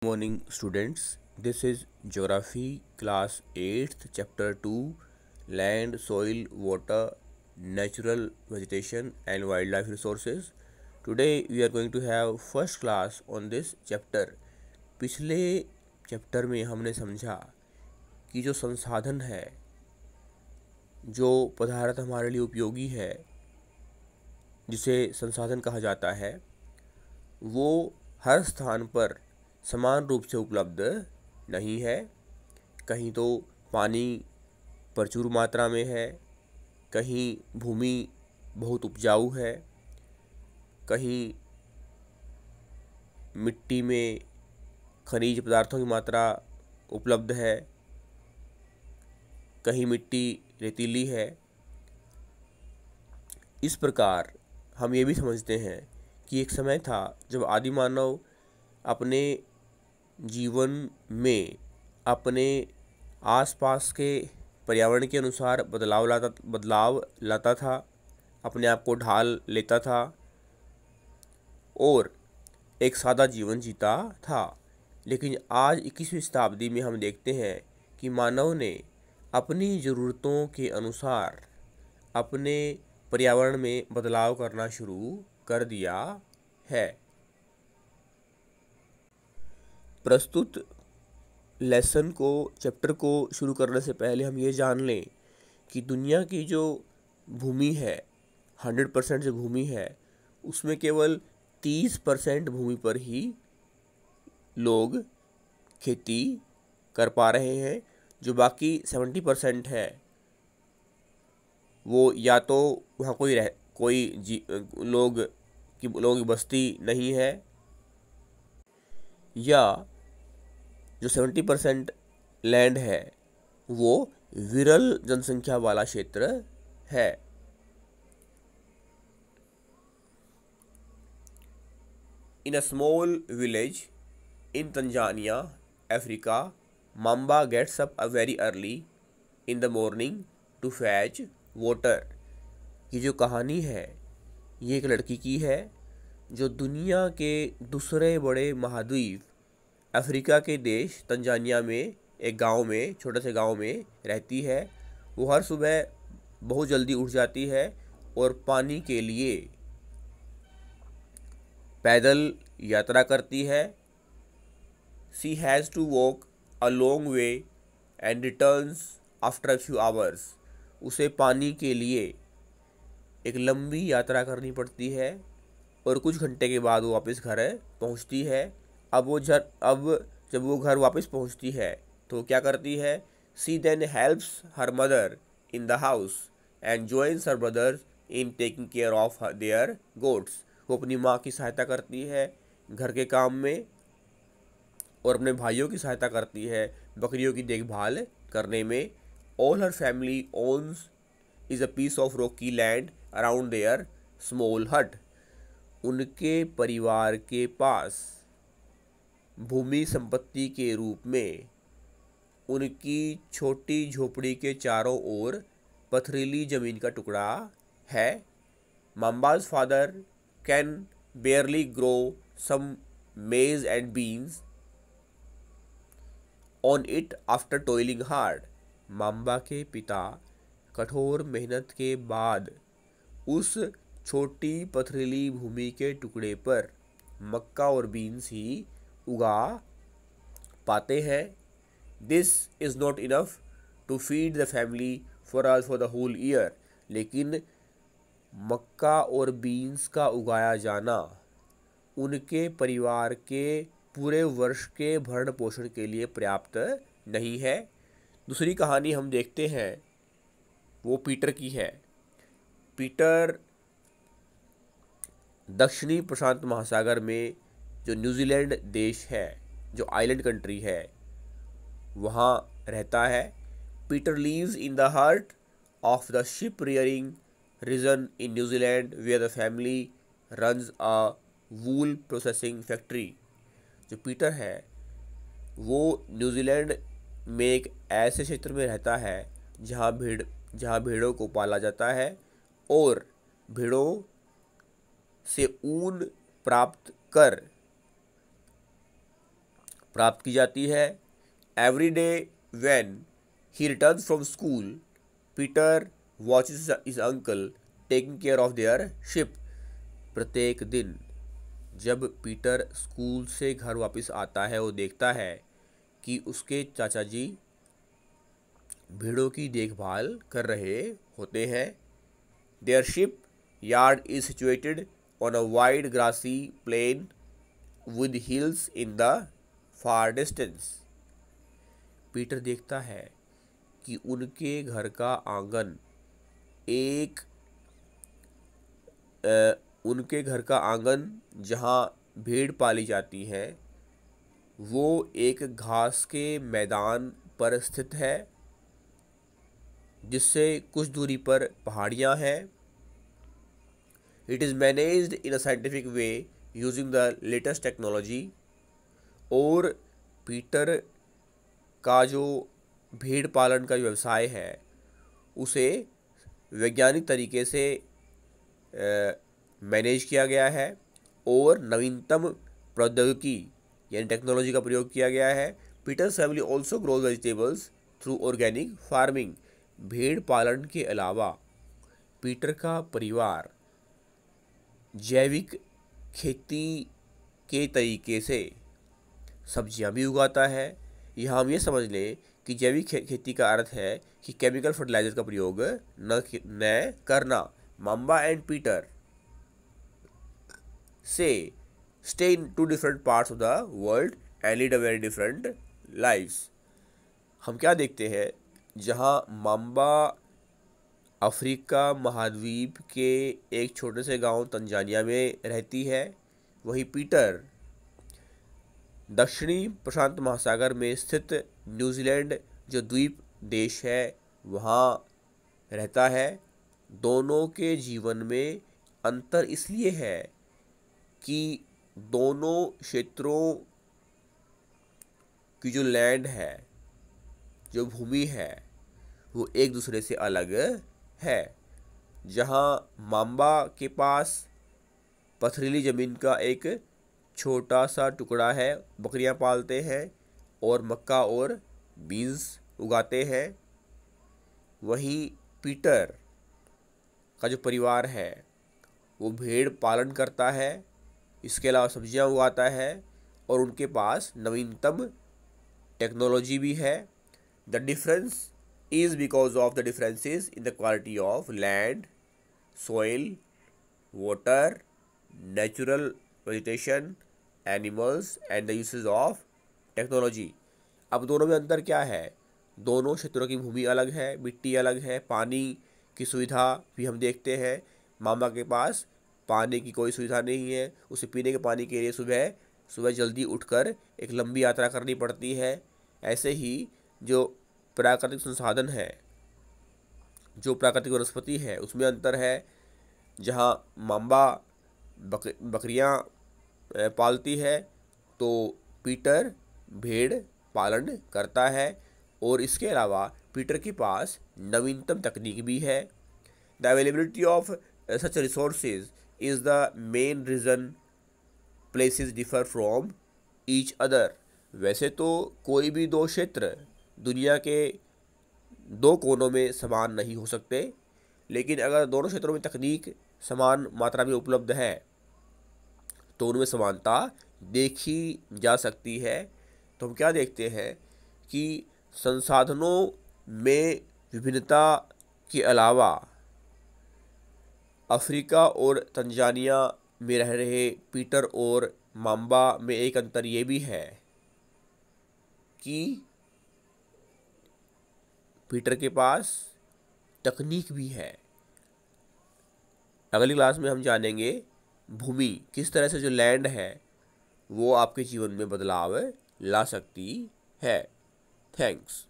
Morning students, this is Geography class 8th chapter 2 Land, Soil, Water, Natural Vegetation and Wildlife Resources. Today we are going to have first class on this chapter. पिछले chapter में हमने समझा कि जो संसाधन है, जो पदार्थ हमारे लिए उपयोगी है, जिसे संसाधन कहा जाता है, वो हर स्थान पर समान रूप से उपलब्ध नहीं है। कहीं तो पानी प्रचुर मात्रा में है, कहीं भूमि बहुत उपजाऊ है, कहीं मिट्टी में खनिज पदार्थों की मात्रा उपलब्ध है, कहीं मिट्टी रेतीली है। इस प्रकार हम ये भी समझते हैं कि एक समय था जब आदि मानव अपने जीवन में अपने आसपास के पर्यावरण के अनुसार बदलाव लाता था, अपने आप को ढाल लेता था और एक सादा जीवन जीता था। लेकिन आज 21वीं शताब्दी में हम देखते हैं कि मानव ने अपनी ज़रूरतों के अनुसार अपने पर्यावरण में बदलाव करना शुरू कर दिया है। प्रस्तुत चैप्टर को शुरू करने से पहले हम ये जान लें कि दुनिया की जो भूमि है, 100% जो भूमि है, उसमें केवल 30% भूमि पर ही लोग खेती कर पा रहे हैं। जो बाकी 70% है वो या तो वहाँ लोगों की बस्ती नहीं है, या जो 70% लैंड है वो विरल जनसंख्या वाला क्षेत्र है। In a small village in Tanzania, Africa, Mamba gets up very early in the morning to fetch water. ये जो कहानी है ये एक लड़की की है जो दुनिया के दूसरे बड़े महाद्वीप अफ्रीका के देश तंजानिया में एक गांव में, छोटे से गांव में रहती है। वो हर सुबह बहुत जल्दी उठ जाती है और पानी के लिए पैदल यात्रा करती है। She has to walk a long way and returns after a few hours. उसे पानी के लिए एक लंबी यात्रा करनी पड़ती है और कुछ घंटे के बाद वो वापस घर पहुंचती है। अब जब वो घर वापस पहुंचती है तो क्या करती है? She then helps her mother in the house and joins her brothers in taking care of their goats. वो अपनी माँ की सहायता करती है घर के काम में और अपने भाइयों की सहायता करती है बकरियों की देखभाल करने में। All her family owns is a piece of rocky land around their small hut. उनके परिवार के पास भूमि संपत्ति के रूप में उनकी छोटी झोपड़ी के चारों ओर पथरीली जमीन का टुकड़ा है। Mamba's father can barely grow some maize and beans on it after toiling hard. Mamba के पिता कठोर मेहनत के बाद उस छोटी पथरीली भूमि के टुकड़े पर मक्का और बीन्स ही उगा पाते हैं। This is not enough to feed the family for the whole year. लेकिन मक्का और बीन्स का उगाया जाना उनके परिवार के पूरे वर्ष के भरण पोषण के लिए पर्याप्त नहीं है। दूसरी कहानी हम देखते हैं वो पीटर की है। पीटर दक्षिणी प्रशांत महासागर में जो न्यूजीलैंड देश है, जो आइलैंड कंट्री है, वहाँ रहता है। Peter lives in the heart of the sheep rearing region in New Zealand where the family runs a wool processing factory. जो पीटर है वो न्यूजीलैंड में एक ऐसे क्षेत्र में रहता है जहाँ भेड़ों को पाला जाता है और भेड़ों से ऊन प्राप्त कर प्राप्त की जाती है। Every day when he returns from school Peter watches his uncle taking care of their ship. प्रत्येक दिन जब पीटर स्कूल से घर वापस आता है वो देखता है कि उसके चाचा जी भेड़ों की देखभाल कर रहे होते हैं। Their shipyard is situated on a wide grassy plain with hills in the far distance. Peter देखता है कि उनके घर का आंगन उनके घर का आंगन जहाँ भेड़ पाली जाती है वो एक घास के मैदान पर स्थित है जिससे कुछ दूरी पर पहाड़ियाँ हैं। It is managed in a scientific way using the latest technology. और पीटर का जो भेड़ पालन का व्यवसाय है उसे वैज्ञानिक तरीके से मैनेज किया गया है और नवीनतम प्रौद्योगिकी यानी टेक्नोलॉजी का प्रयोग किया गया है। Peter's family also grows vegetables through organic farming. भेड़ पालन के अलावा पीटर का परिवार जैविक खेती के तरीके से सब्जियां भी उगाता है। यहाँ हम ये समझ लें कि जैविक खेती का अर्थ है कि केमिकल फर्टिलाइजर का प्रयोग न करना। माम्बा एंड पीटर से stay in two different parts of the world and lead a very different lives। हम क्या देखते हैं, जहाँ माम्बा अफ्रीका महाद्वीप के एक छोटे से गांव तंजानिया में रहती है, वहीं पीटर दक्षिणी प्रशांत महासागर में स्थित न्यूजीलैंड जो द्वीप देश है वहाँ रहता है। दोनों के जीवन में अंतर इसलिए है कि दोनों क्षेत्रों की जो लैंड है, जो भूमि है, वो एक दूसरे से अलग है। जहाँ माम्बा के पास पथरीली ज़मीन का एक छोटा सा टुकड़ा है, बकरियां पालते हैं और मक्का और बीन्स उगाते हैं, वहीं पीटर का जो परिवार है वो भेड़ पालन करता है, इसके अलावा सब्जियां उगाता है और उनके पास नवीनतम टेक्नोलॉजी भी है। The difference is because of the differences in the quality of land, soil, water, natural vegetation, animals and the usage of technology. अब दोनों में अंतर क्या है? दोनों क्षेत्रों की भूमि अलग है, मिट्टी अलग है, पानी की सुविधा भी हम देखते हैं। मामा के पास पानी की कोई सुविधा नहीं है, उसे पीने के पानी के लिए सुबह सुबह जल्दी उठकर एक लंबी यात्रा करनी पड़ती है। ऐसे ही जो प्राकृतिक संसाधन है, जो प्राकृतिक वनस्पति है, उसमें अंतर है। जहाँ माम्बा बकरियां पालती है तो पीटर भेड़ पालन करता है और इसके अलावा पीटर के पास नवीनतम तकनीक भी है। The availability of such resources is the main reason places differ from each other. वैसे तो कोई भी दो क्षेत्र दुनिया के दो कोनों में समान नहीं हो सकते, लेकिन अगर दोनों क्षेत्रों में तकनीक समान मात्रा में उपलब्ध है तो उनमें समानता देखी जा सकती है। तो हम क्या देखते हैं कि संसाधनों में विभिन्नता के अलावा अफ्रीका और तंजानिया में रह रहे पीटर और माम्बा में एक अंतर ये भी है कि पीटर के पास तकनीक भी है। अगली क्लास में हम जानेंगे भूमि किस तरह से जो लैंड है वो आपके जीवन में बदलाव ला सकती है। थैंक्स।